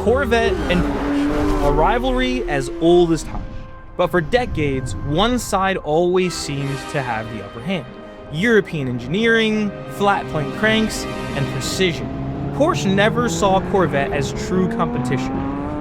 Corvette and Porsche, a rivalry as old as time. But for decades, one side always seemed to have the upper hand. European engineering, flat plane cranks, and precision. Porsche never saw Corvette as true competition.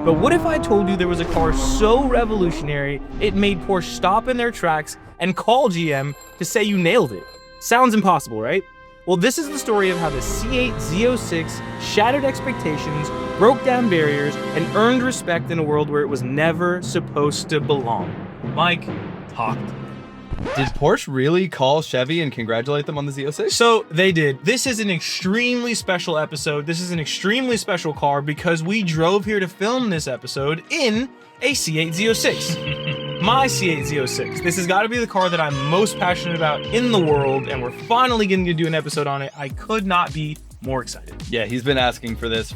But what if I told you there was a car so revolutionary, it made Porsche stop in their tracks and call GM to say you nailed it? Sounds impossible, right? Well, this is the story of how the C8 Z06 shattered expectations, broke down barriers, and earned respect in a world where it was never supposed to belong. Mike, talk. Did Porsche really call Chevy and congratulate them on the Z06? So they did. This is an extremely special episode. This is an extremely special car because we drove here to film this episode in a C8 Z06. My C8 Z06. This has got to be the car that I'm most passionate about in the world, and we're finally getting to do an episode on it. I could not be more excited. Yeah, he's been asking for this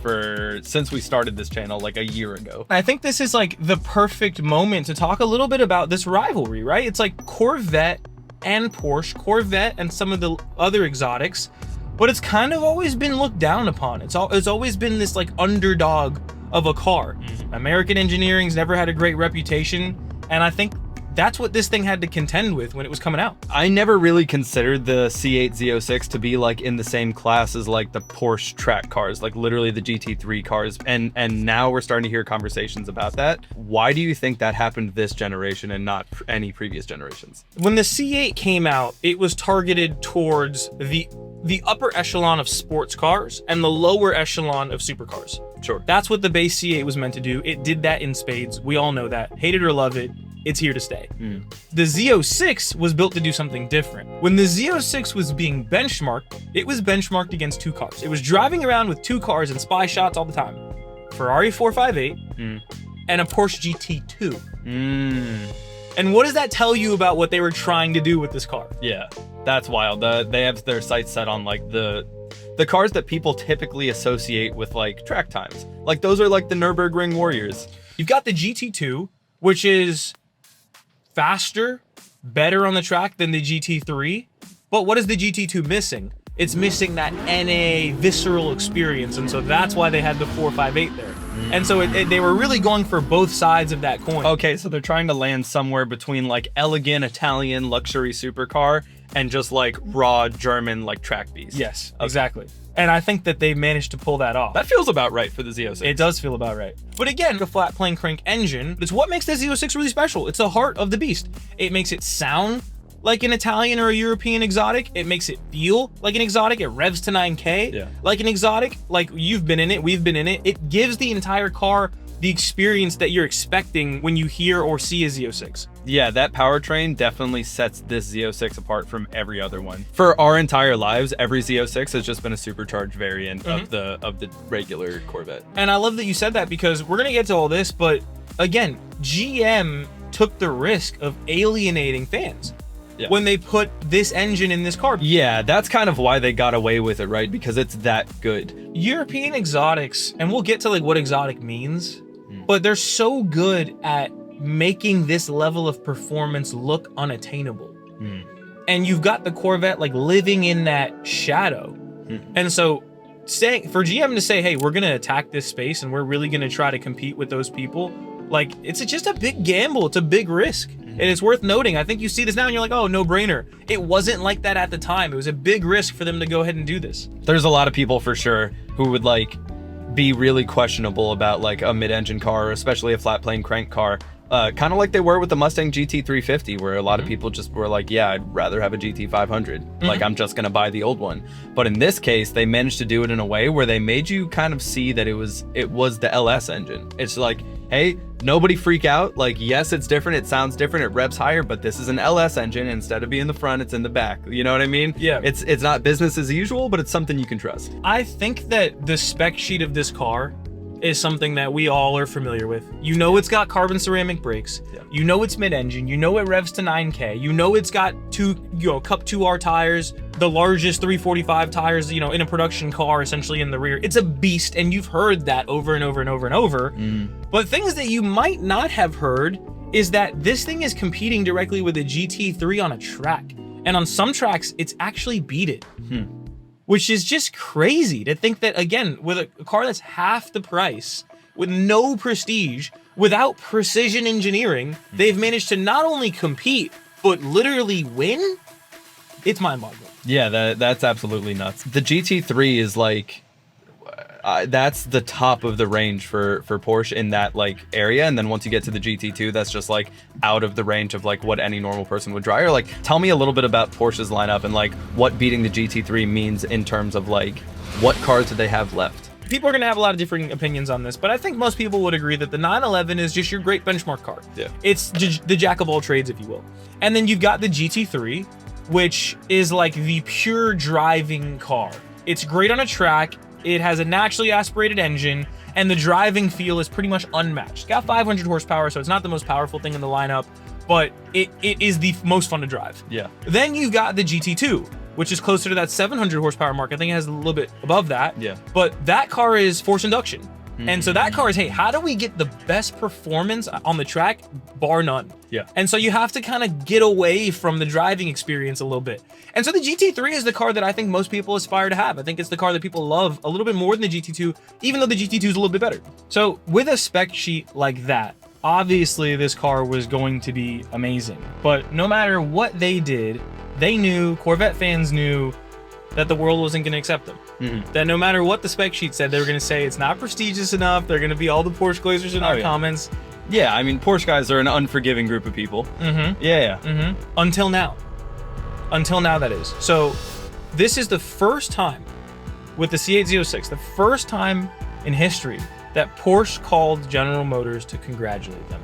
since we started this channel like a year ago. I think this is like the perfect moment to talk a little bit about this rivalry, right? It's like Corvette and Porsche, Corvette and some of the other exotics, but it's kind of always been looked down upon. It's always been this like underdog of a car. American engineering's never had a great reputation, and I think that's what this thing had to contend with when it was coming out. I never really considered the C8 Z06 to be like in the same class as like the Porsche track cars, like literally the GT3 cars. And now we're starting to hear conversations about that. Why do you think that happened this generation and not any previous generations? When the C8 came out, it was targeted towards the upper echelon of sports cars and the lower echelon of supercars. Sure. That's what the base C8 was meant to do. It did that in spades. We all know that. Hate it or love it, it's here to stay. The Z06 was built to do something different. When the Z06 was being benchmarked, it was benchmarked against two cars. It was driving around with two cars in spy shots all the time. Ferrari 458 and a Porsche GT2. And what does that tell you about what they were trying to do with this car? Yeah, that's wild. They have their sights set on like the cars that people typically associate with like track times. Like those are like the Nürburgring Warriors. You've got the GT2, which is faster, better on the track than the GT3. But what is the GT2 missing? It's missing that NA visceral experience. And so that's why they had the 458 there. And so they were really going for both sides of that coin. Okay, so they're trying to land somewhere between like elegant Italian luxury supercar and just like raw German like track beast. Yes, exactly. And I think that they managed to pull that off. That feels about right for the Z06. It does feel about right. But again, the flat plane crank engine, it's what makes the Z06 really special. It's the heart of the beast. It makes it sound like an Italian or a European exotic. It makes it feel like an exotic. It revs to 9K like an exotic. Like you've been in it, we've been in it. It gives the entire car the experience that you're expecting when you hear or see a Z06. Yeah, that powertrain definitely sets this Z06 apart from every other one. For our entire lives, every Z06 has just been a supercharged variant of the regular Corvette. And I love that you said that because we're gonna get to all this, but again, GM took the risk of alienating fans. When they put this engine in this car. Yeah, that's kind of why they got away with it, right? Because it's that good. European exotics, and we'll get to like what exotic means, but they're so good at making this level of performance look unattainable. And you've got the Corvette like living in that shadow. And so for GM to say, hey, we're gonna attack this space and we're really gonna try to compete with those people, like it's just a big gamble. It's a big risk. And it's worth noting. I think you see this now and you're like, oh, no brainer. It wasn't like that at the time. It was a big risk for them to go ahead and do this. There's a lot of people for sure who would like be really questionable about like a mid-engine car, especially a flat plane crank car. Kind of like they were with the Mustang GT350, where a lot of people just were like, yeah, I'd rather have a GT500. Like, I'm just going to buy the old one. But in this case, they managed to do it in a way where they made you kind of see that it was the LS engine. It's like, hey, nobody freak out. Like, yes, it's different. It sounds different. It revs higher, but this is an LS engine. Instead of being in the front, it's in the back. You know what I mean? Yeah. It's not business as usual, but it's something you can trust. I think that the spec sheet of this car is something that we all are familiar with. You know it's got carbon ceramic brakes. Yeah. You know it's mid-engine. You know it revs to 9K. You know it's got Cup 2R tires, the largest 345 tires, in a production car, essentially in the rear. It's a beast, and you've heard that over and over and over and over. But things that you might not have heard is that this thing is competing directly with a GT3 on a track. And on some tracks, it's actually beat it. Which is just crazy to think that, again, with a car that's half the price, with no prestige, without precision engineering, they've managed to not only compete, but literally win? It's mind-boggling. Yeah, that's absolutely nuts. The GT3 is like, that's the top of the range for Porsche in that like area, and then once you get to the GT2, that's just like out of the range of like what any normal person would drive. Or like, tell me a little bit about Porsche's lineup and like what beating the GT3 means in terms of like what cars do they have left. People are going to have a lot of different opinions on this, but I think most people would agree that the 911 is just your great benchmark car. Yeah. It's the jack of all trades, if you will. And then you've got the GT3, which is like the pure driving car. It's great on a track. It has a naturally aspirated engine, and the driving feel is pretty much unmatched. It's got 500 horsepower, so it's not the most powerful thing in the lineup, but it is the most fun to drive. Yeah. Then you've got the GT2, which is closer to that 700 horsepower mark. I think it has a little bit above that. Yeah. But that car is forced induction. And so that car is, hey, how do we get the best performance on the track, bar none? Yeah. And so you have to kind of get away from the driving experience a little bit. And so the GT3 is the car that I think most people aspire to have. I think it's the car that people love a little bit more than the GT2, even though the GT2 is a little bit better. So with a spec sheet like that, obviously this car was going to be amazing. But no matter what they did, they knew, Corvette fans knew, that the world wasn't going to accept them. That no matter what the spec sheet said, they were going to say it's not prestigious enough. They're going to be all the Porsche Glazers in our comments. Yeah, I mean, Porsche guys are an unforgiving group of people. Yeah. Until now. Until now, that is. So this is the first time with the C8 the first time in history that Porsche called General Motors to congratulate them.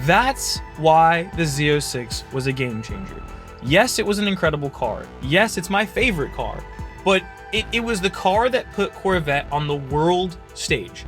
That's why the Z06 was a game changer. Yes, it was an incredible car. Yes, it's my favorite car. But it was the car that put Corvette on the world stage.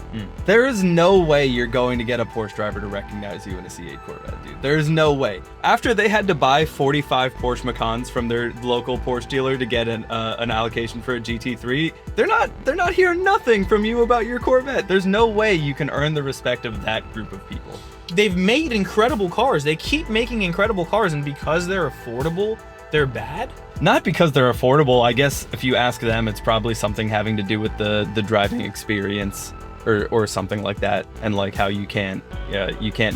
There is no way you're going to get a Porsche driver to recognize you in a C8 Corvette, dude. There is no way. After they had to buy 45 Porsche Macans from their local Porsche dealer to get an allocation for a GT3, they're not hearing nothing from you about your Corvette. There's no way you can earn the respect of that group of people. They've made incredible cars. They keep making incredible cars, and because they're affordable, they're bad? Not because they're affordable. I guess if you ask them, it's probably something having to do with the driving experience or something like that, and like how you can't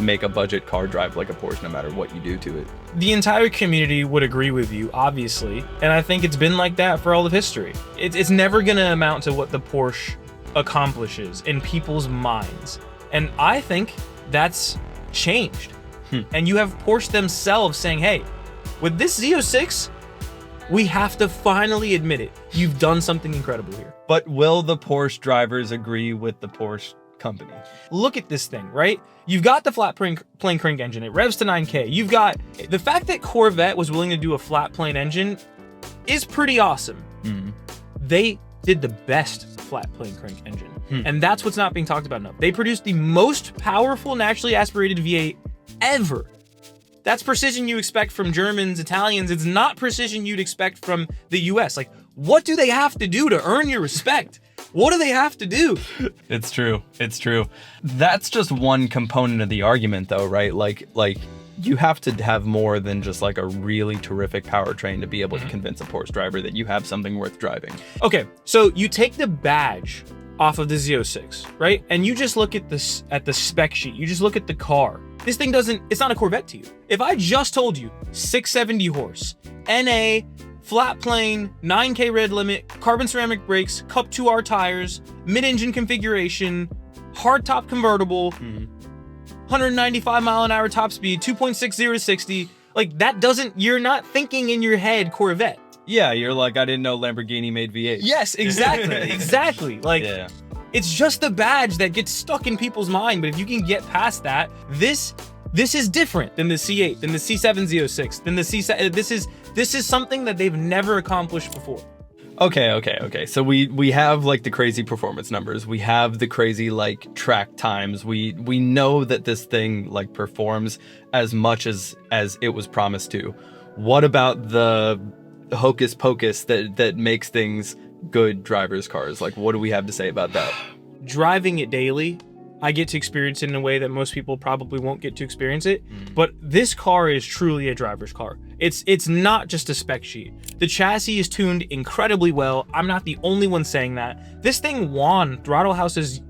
make a budget car drive like a Porsche no matter what you do to it. The entire community would agree with you, obviously, and I think it's been like that for all of history. It's never going to amount to what the Porsche accomplishes in people's minds, and I think that's changed. And you have Porsche themselves saying, hey, with this Z06, we have to finally admit it. You've done something incredible here. But will the Porsche drivers agree with the Porsche company? Look at this thing, right? You've got the flat plane crank engine. It revs to 9K. You've got the fact that Corvette was willing to do a flat plane engine is pretty awesome. They did the best flat plane crank engine. And that's what's not being talked about enough. They produced the most powerful naturally aspirated V8 ever. That's precision you expect from Germans, Italians. It's not precision you'd expect from the US. Like, what do they have to do to earn your respect? What do they have to do? It's true. It's true. That's just one component of the argument though, right? Like you have to have more than just like a really terrific powertrain to be able to convince a Porsche driver that you have something worth driving. Okay, so you take the badge off of the Z06, right? And you just look at this at the spec sheet. You just look at the car. This thing it's not a Corvette to you. If I just told you 670 horse, NA, flat plane, 9K red limit, carbon ceramic brakes, Cup 2R tires, mid-engine configuration, hardtop convertible, 195 mile an hour top speed, 2.60 to 60, like you're not thinking in your head Corvette. Yeah, you're like, I didn't know Lamborghini made V8. Yes, exactly, exactly. Like, yeah. It's just the badge that gets stuck in people's mind. But if you can get past that, this is different than the C8, than the C7 Z06, than the C7. This is something that they've never accomplished before. Okay. So we have like the crazy performance numbers. We have the crazy like track times. We know that this thing like performs as much as it was promised to. What about the hocus pocus that makes things good drivers' cars? Like, what do we have to say about that? Driving it daily, I get to experience it in a way that most people probably won't get to experience it. But this car is truly a driver's car. It's not just a spec sheet. The chassis is tuned incredibly well. I'm not the only one saying that. This thing won Throttle House's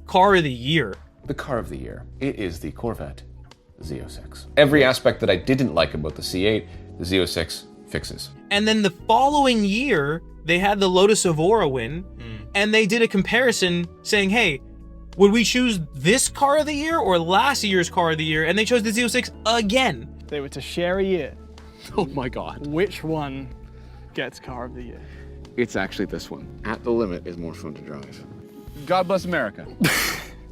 car of the year. The car of the year. It is the Corvette Z06. Every aspect that I didn't like about the C8, the Z06 fixes. And then the following year, they had the Lotus Evora win, and they did a comparison saying, hey, would we choose this car of the year or last year's car of the year? And they chose the Z06 again. They were to share a year. Oh my God. Which one gets car of the year? It's actually this one. At the Limit is more fun to drive. God bless America.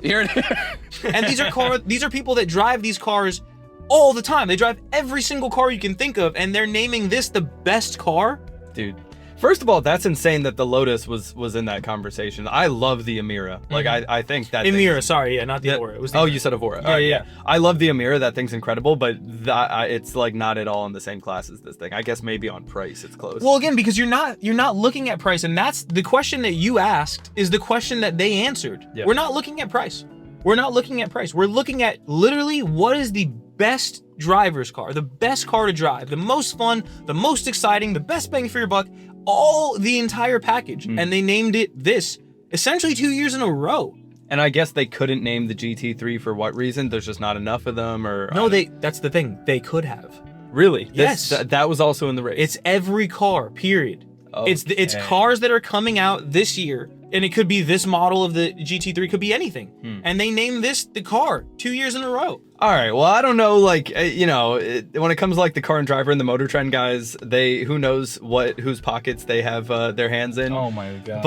Here it is. And these are people that drive these cars all the time. They drive every single car you can think of, and they're naming this the best car? Dude. First of all, that's insane that the Lotus was in that conversation. I love the Emira. Like, I think that Emira, sorry, yeah, not the Evora. It was the Emira. You said Evora. Yeah. I love the Emira. That thing's incredible, but it's like not at all in the same class as this thing. I guess maybe on price it's close. Well, again, because you're not looking at price, and that's the question that you asked is the question that they answered. Yeah. We're not looking at price. We're not looking at price. We're looking at literally what is the best driver's car, the best car to drive, the most fun, the most exciting, the best bang for your buck, all the entire package. And they named it this essentially 2 years in a row. And I guess they couldn't name the GT3 for what reason? There's just not enough of them, or no, that's the thing. They could have. Really? Yes. That was also in the race. It's every car, period. Okay. It's cars that are coming out this year, and it could be this model of the GT3, could be anything. And they named this the car 2 years in a row. All right. Well, I don't know. Like, when it comes to like the car and driver and the Motor Trend guys, who knows whose pockets they have their hands in. Oh my God.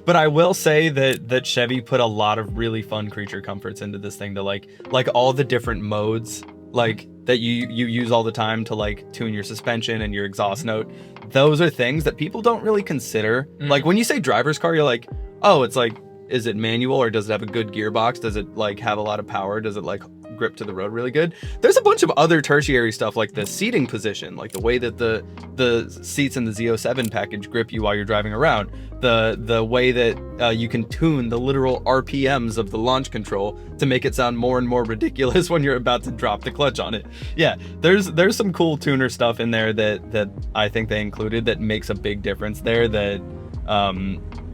But I will say that Chevy put a lot of really fun creature comforts into this thing to like all the different modes like that you use all the time to like tune your suspension and your exhaust note. Those are things that people don't really consider. Like when you say driver's car, you're like, oh, it's like, is it manual or does it have a good gearbox? Does it like have a lot of power? Does it like grip to the road really good? There's a bunch of other tertiary stuff like the seating position, like the way that the seats in the Z07 package grip you while you're driving around, the way that you can tune the literal RPMs of the launch control to make it sound more and more ridiculous when you're about to drop the clutch on it. Yeah, there's some cool tuner stuff in there that I think they included that makes a big difference there that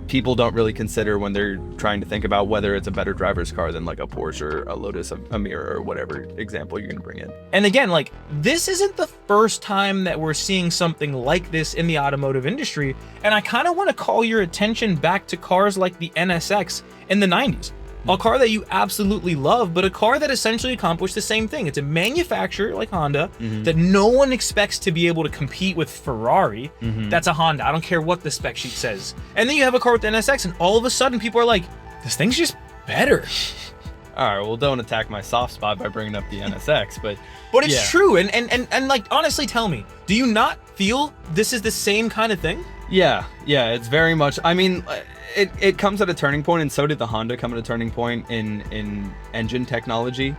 people don't really consider when they're trying to think about whether it's a better driver's car than like a Porsche or a Lotus, a Emira, or whatever example you're gonna bring in. And again, like, this isn't the first time that we're seeing something like this in the automotive industry. And I kind of want to call your attention back to cars like the NSX in the 90s. A car that you absolutely love, but a car that essentially accomplished the same thing. It's a manufacturer like Honda that no one expects to be able to compete with Ferrari. That's a Honda. I don't care what the spec sheet says. And then you have a car with the NSX, and all of a sudden people are like, this thing's just better. All right, well, don't attack my soft spot by bringing up the NSX, but it's yeah. true. And like, honestly, tell me, do you not feel this is the same kind of thing? Yeah, it's very much. I mean, it comes at a turning point, and so did the Honda come at a turning point in engine technology,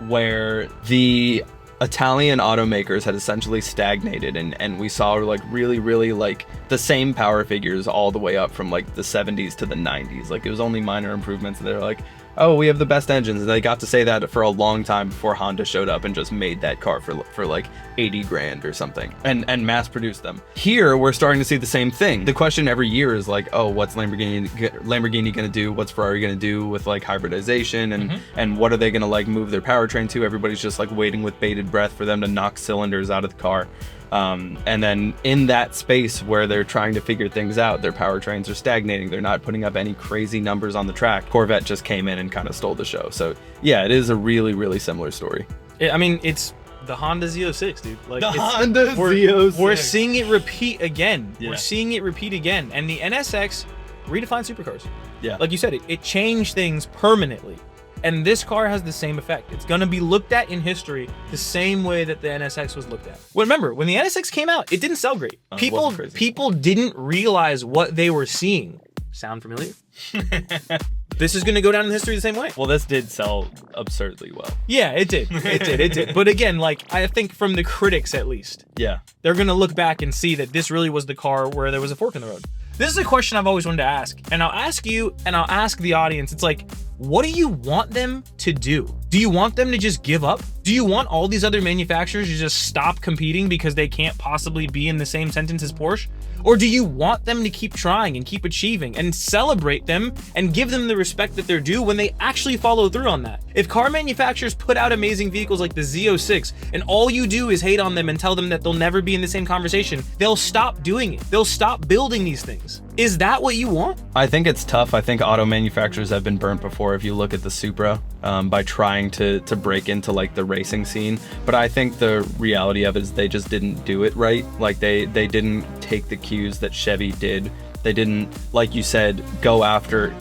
where the Italian automakers had essentially stagnated, and we saw like really like the same power figures all the way up from like the 70s to the 90s. Like it was only minor improvements, and they're like, oh, we have the best engines. And they got to say that for a long time before Honda showed up and just made that car for like 80 grand or something and mass produced them. Here, we're starting to see the same thing. The question every year is like, oh, what's Lamborghini gonna do? What's Ferrari gonna do with like hybridization and what are they gonna like move their powertrain to? Everybody's just like waiting with bated breath for them to knock cylinders out of the car. And then in that space where they're trying to figure things out, their powertrains are stagnating. They're not putting up any crazy numbers on the track. Corvette just came in and kind of stole the show. So yeah, it is a really similar story. I mean, it's the Honda Z06, dude. Like the Honda Z06. We're seeing it repeat again. Yeah. We're seeing it repeat again. And the NSX redefined supercars. Yeah. Like you said, it changed things permanently. And this car has the same effect. It's gonna be looked at in history the same way that the NSX was looked at. Well, remember, when the NSX came out, it didn't sell great. People didn't realize what they were seeing. Sound familiar? This is gonna go down in history the same way. Well, this did sell absurdly well. Yeah, it did. It did. But again, like, I think from the critics at least, Yeah. they're gonna look back and see that this really was the car where there was a fork in the road. This is a question I've always wanted to ask, and I'll ask you and I'll ask the audience. It's like, what do you want them to do? Do you want them to just give up? Do you want all these other manufacturers to just stop competing because they can't possibly be in the same sentence as Porsche? Or do you want them to keep trying and keep achieving and celebrate them and give them the respect that they're due when they actually follow through on that? If car manufacturers put out amazing vehicles like the Z06 and all you do is hate on them and tell them that they'll never be in the same conversation, they'll stop doing it. They'll stop building these things. Is that what you want? I think it's tough. I think auto manufacturers have been burnt before. If you look at the Supra, by trying to break into like the racing scene, but I think the reality of it is they just didn't do it right. Like they didn't take the cues that Chevy did. They didn't, like you said, go after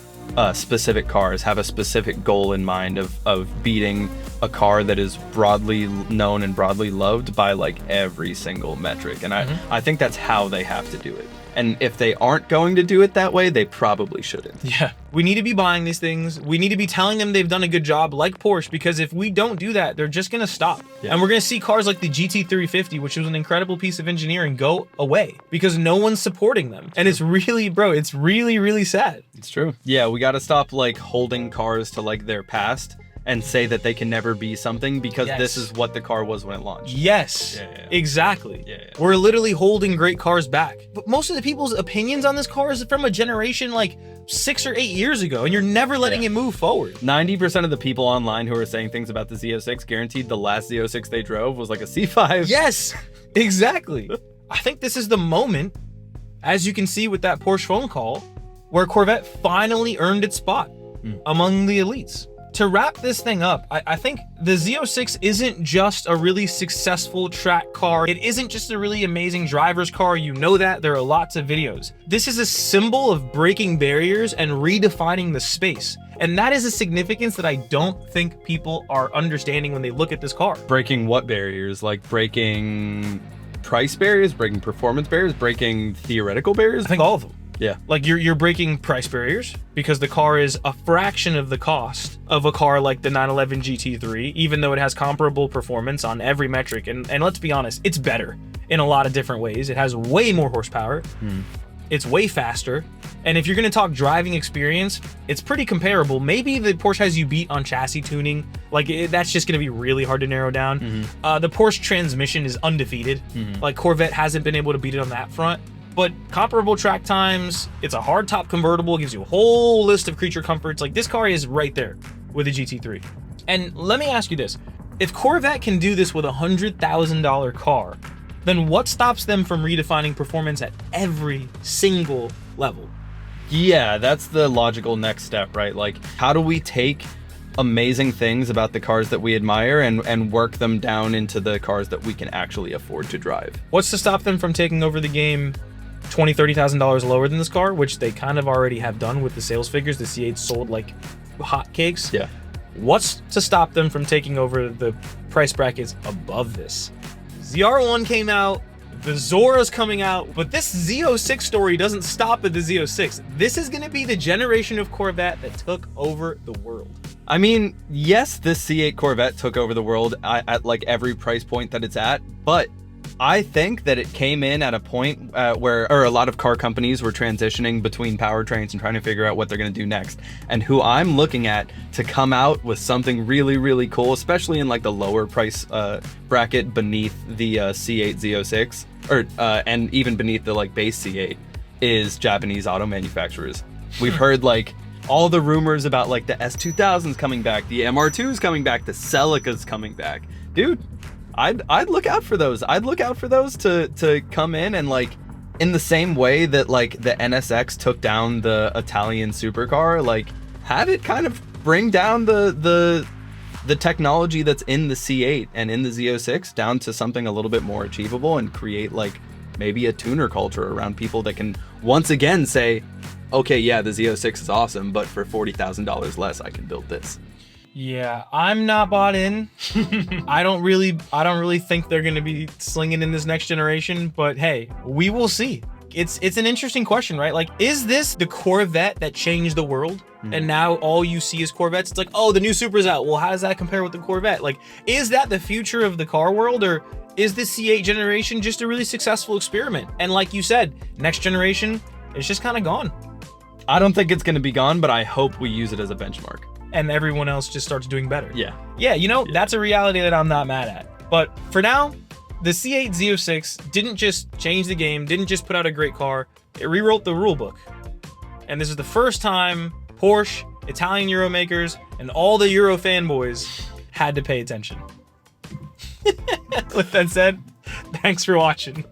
specific cars, have a specific goal in mind of beating a car that is broadly known and broadly loved by like every single metric. And I think that's how they have to do it. And if they aren't going to do it that way, they probably shouldn't. Yeah. We need to be buying these things. We need to be telling them they've done a good job, like Porsche, because if we don't do that, they're just going to stop. Yeah. And we're going to see cars like the GT350, which was an incredible piece of engineering, go away because no one's supporting them. And it's really, bro, it's really, really sad. It's true. Yeah, we got to stop like holding cars to like their past and say that they can never be something because this is what the car was when it launched. Yes, exactly. Yeah. We're literally holding great cars back. But most of the people's opinions on this car is from a generation like 6 or 8 years ago, and you're never letting it move forward. 90% of the people online who are saying things about the Z06 guaranteed the last Z06 they drove was like a C5. Yes, exactly. I think this is the moment, as you can see with that Porsche phone call, where Corvette finally earned its spot among the elites. To wrap this thing up, I think the Z06 isn't just a really successful track car. It isn't just a really amazing driver's car. You know that. There are lots of videos. This is a symbol of breaking barriers and redefining the space. And that is a significance that I don't think people are understanding when they look at this car. Breaking what barriers? Like breaking price barriers, breaking performance barriers, breaking theoretical barriers? I think all of them. Yeah. Like you're breaking price barriers because the car is a fraction of the cost of a car like the 911 GT3, even though it has comparable performance on every metric. And let's be honest, it's better in a lot of different ways. It has way more horsepower. It's way faster. And if you're going to talk driving experience, it's pretty comparable. Maybe the Porsche has you beat on chassis tuning. Like that's just going to be really hard to narrow down. The Porsche transmission is undefeated. Like Corvette hasn't been able to beat it on that front. But comparable track times, it's a hard top convertible, gives you a whole list of creature comforts. Like this car is right there with a GT3. And let me ask you this. If Corvette can do this with a $100,000 car, then what stops them from redefining performance at every single level? Yeah, that's the logical next step, right? Like, how do we take amazing things about the cars that we admire and work them down into the cars that we can actually afford to drive? What's to stop them from taking over the game $20,000-$30,000 lower than this car, which they kind of already have done with the sales figures? The C8 sold like hotcakes. Yeah. What's to stop them from taking over the price brackets above this? ZR1 came out, the Zora's coming out, but this Z06 story doesn't stop at the Z06. This is going to be the generation of Corvette that took over the world. I mean, yes, this C8 Corvette took over the world at like every price point that it's at, but I think that it came in at a point where a lot of car companies were transitioning between powertrains and trying to figure out what they're going to do next. And who I'm looking at to come out with something really, really cool, especially in like the lower price bracket beneath the C8 Z06, or and even beneath the like base C8, is Japanese auto manufacturers. We've heard like all the rumors about like the S2000s coming back, the MR2s coming back, the Celicas coming back. Dude, I'd look out for those. I'd look out for those to come in and like in the same way that like the NSX took down the Italian supercar, like have it kind of bring down the technology that's in the C8 and in the Z06 down to something a little bit more achievable and create like maybe a tuner culture around people that can once again say, okay, yeah, the Z06 is awesome, but for $40,000 less, I can build this. Yeah, I'm not bought in. I don't really think they're going to be slinging in this next generation, but hey, we will see. It's an interesting question, right? Like, is this the Corvette that changed the world? And now all you see is Corvettes? It's like, oh, the new Supra's out. Well, how does that compare with the Corvette? Like, is that the future of the car world, or is the C8 generation just a really successful experiment? And like you said, next generation, it's just kind of gone. I don't think it's going to be gone, but I hope we use it as a benchmark. And everyone else just starts doing better. Yeah. Yeah, you know, that's a reality that I'm not mad at. But for now, The C8 Z06 didn't just change the game, didn't just put out a great car, it rewrote the rulebook. And this is the first time Porsche, Italian Euro makers, and all the Euro fanboys had to pay attention. With that said, thanks for watching.